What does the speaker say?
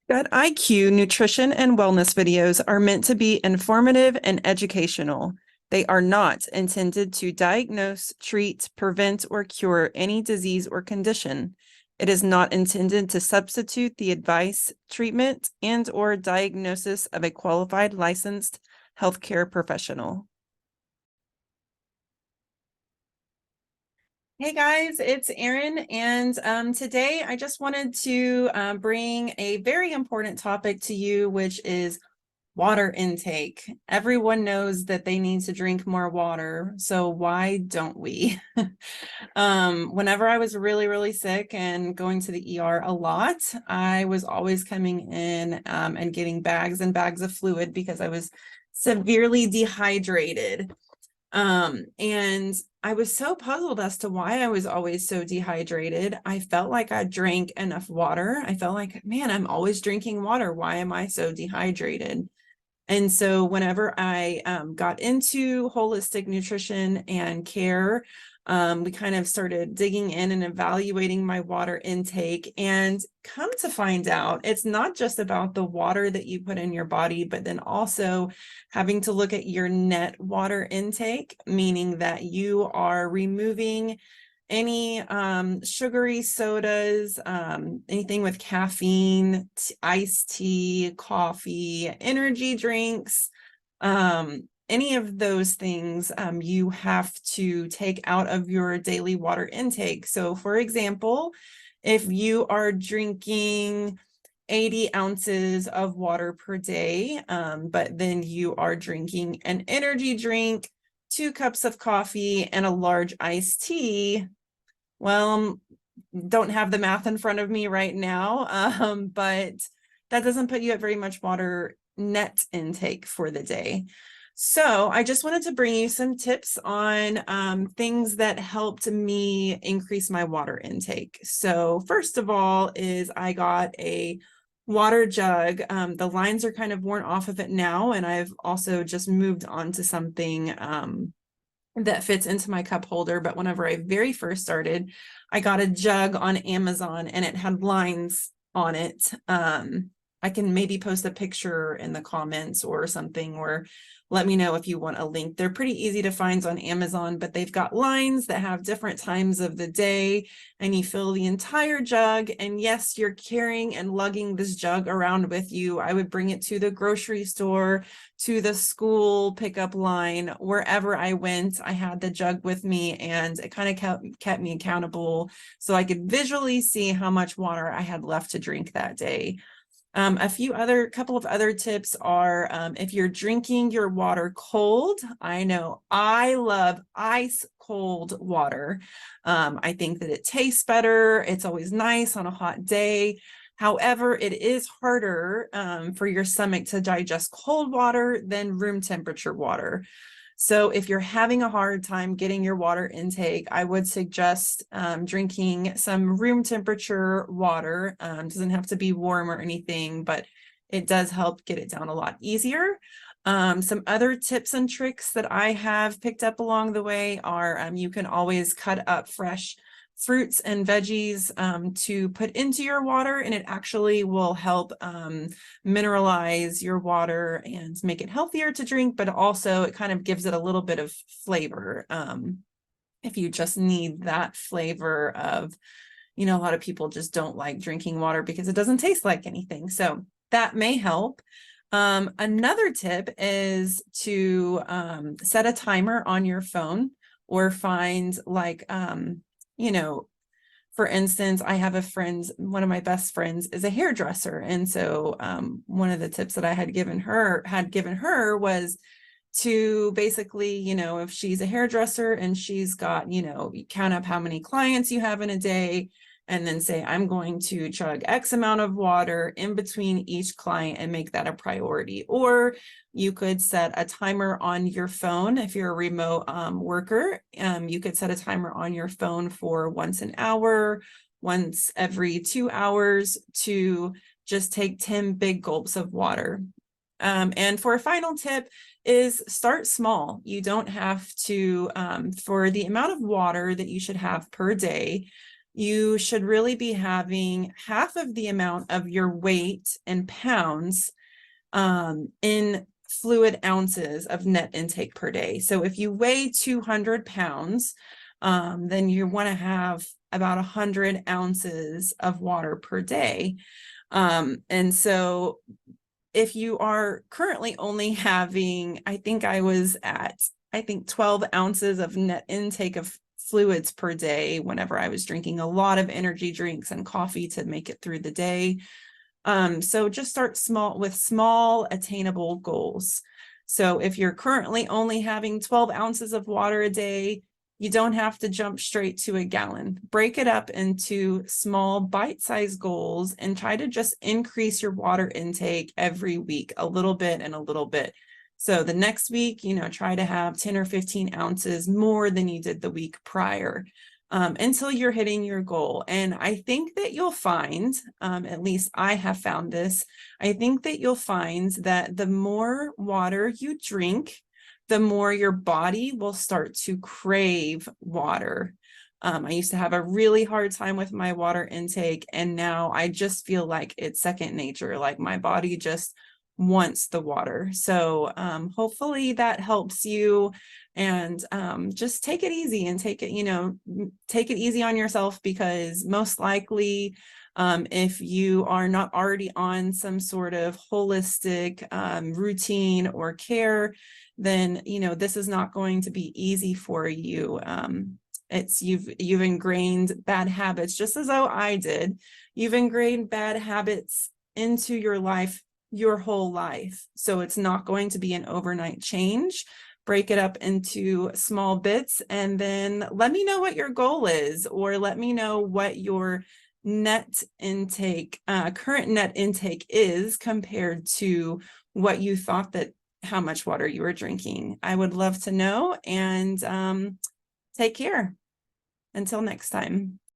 Gut IQ nutrition and wellness videos are meant to be informative and educational. They are not intended to diagnose, treat, prevent, or cure any disease or condition. It is not intended to substitute the advice, treatment, and/or diagnosis of a qualified licensed healthcare professional. Hey guys, it's Erin, and today I just wanted to bring a very important topic to you, which is water intake. Everyone knows that they need to drink more water, so why don't we? Whenever I was really sick and going to the ER a lot, I was always coming in and getting bags and bags of fluid because I was severely dehydrated. And I was so puzzled as to why I was always so dehydrated. I felt like I drank enough water. I felt like, man, I'm always drinking water. Why am I so dehydrated? And so whenever I got into holistic nutrition and care, we kind of started digging in and evaluating my water intake, and come to find out it's not just about the water that you put in your body, but then also having to look at your net water intake, meaning that you are removing any sugary sodas, anything with caffeine, iced tea, coffee, energy drinks, any of those things you have to take out of your daily water intake. So for example, if you are drinking 80 ounces of water per day, but then you are drinking an energy drink, 2 cups of coffee, and a large iced tea, well, don't have the math in front of me right now, but that doesn't put you at very much water net intake for the day. So I just wanted to bring you some tips on things that helped me increase my water intake. So first of all is I got a water jug. The lines are kind of worn off of it now, and I've also just moved on to something that fits into my cup holder. But whenever I very first started, I got a jug on Amazon and it had lines on it. I can maybe post a picture in the comments or something, or let me know if you want a link. They're pretty easy to find on Amazon, but they've got lines that have different times of the day, and you fill the entire jug. And yes, you're carrying and lugging this jug around with you. I would bring it to the grocery store, to the school pickup line, wherever I went, I had the jug with me, and it kind of kept me accountable so I could visually see how much water I had left to drink that day. Couple of other tips are if you're drinking your water cold. I know I love ice cold water. I think that it tastes better. It's always nice on a hot day. However, it is harder for your stomach to digest cold water than room temperature water. So if you're having a hard time getting your water intake, I would suggest drinking some room temperature water. Doesn't have to be warm or anything, but it does help get it down a lot easier. Some other tips and tricks that I have picked up along the way are you can always cut up fresh fruits and veggies to put into your water, and it actually will help mineralize your water and make it healthier to drink, but also it kind of gives it a little bit of flavor. If you just need that flavor of, a lot of people just don't like drinking water because it doesn't taste like anything. So that may help. Another tip is to set a timer on your phone, or find like for instance, I have a friend, one of my best friends is a hairdresser. And so one of the tips that I had given her was to basically, if she's a hairdresser and she's got, you count up how many clients you have in a day, and then say, I'm going to chug X amount of water in between each client and make that a priority. Or you could set a timer on your phone. If you're a remote worker, you could set a timer on your phone for once an hour, once every 2 hours, to just take 10 big gulps of water. And for a final tip is start small. You don't have to, for the amount of water that you should have per day, you should really be having half of the amount of your weight in pounds in fluid ounces of net intake per day. So if you weigh 200 pounds, then you want to have about 100 ounces of water per day. And so if you are currently only having, I think 12 ounces of net intake of fluids per day whenever I was drinking a lot of energy drinks and coffee to make it through the day. So just start small with small attainable goals. So if you're currently only having 12 ounces of water a day, you don't have to jump straight to a gallon. Break it up into small bite-sized goals and try to just increase your water intake every week, a little bit and a little bit. So the next week, try to have 10 or 15 ounces more than you did the week prior. Until you're hitting your goal. And I think that you'll find, at least I have found this, I think that you'll find that the more water you drink, the more your body will start to crave water. I used to have a really hard time with my water intake, and now I just feel like it's second nature, like my body just wants the water. So hopefully that helps you, and just take it easy and take it easy on yourself, because most likely if you are not already on some sort of holistic routine or care, then this is not going to be easy for you. You've ingrained bad habits, just as though I did. You've ingrained bad habits into your life your whole life. So it's not going to be an overnight change. Break it up into small bits, and then let me know what your goal is, or let me know what your net intake, current net intake is compared to what you thought that how much water you were drinking. I would love to know, and take care. Until next time.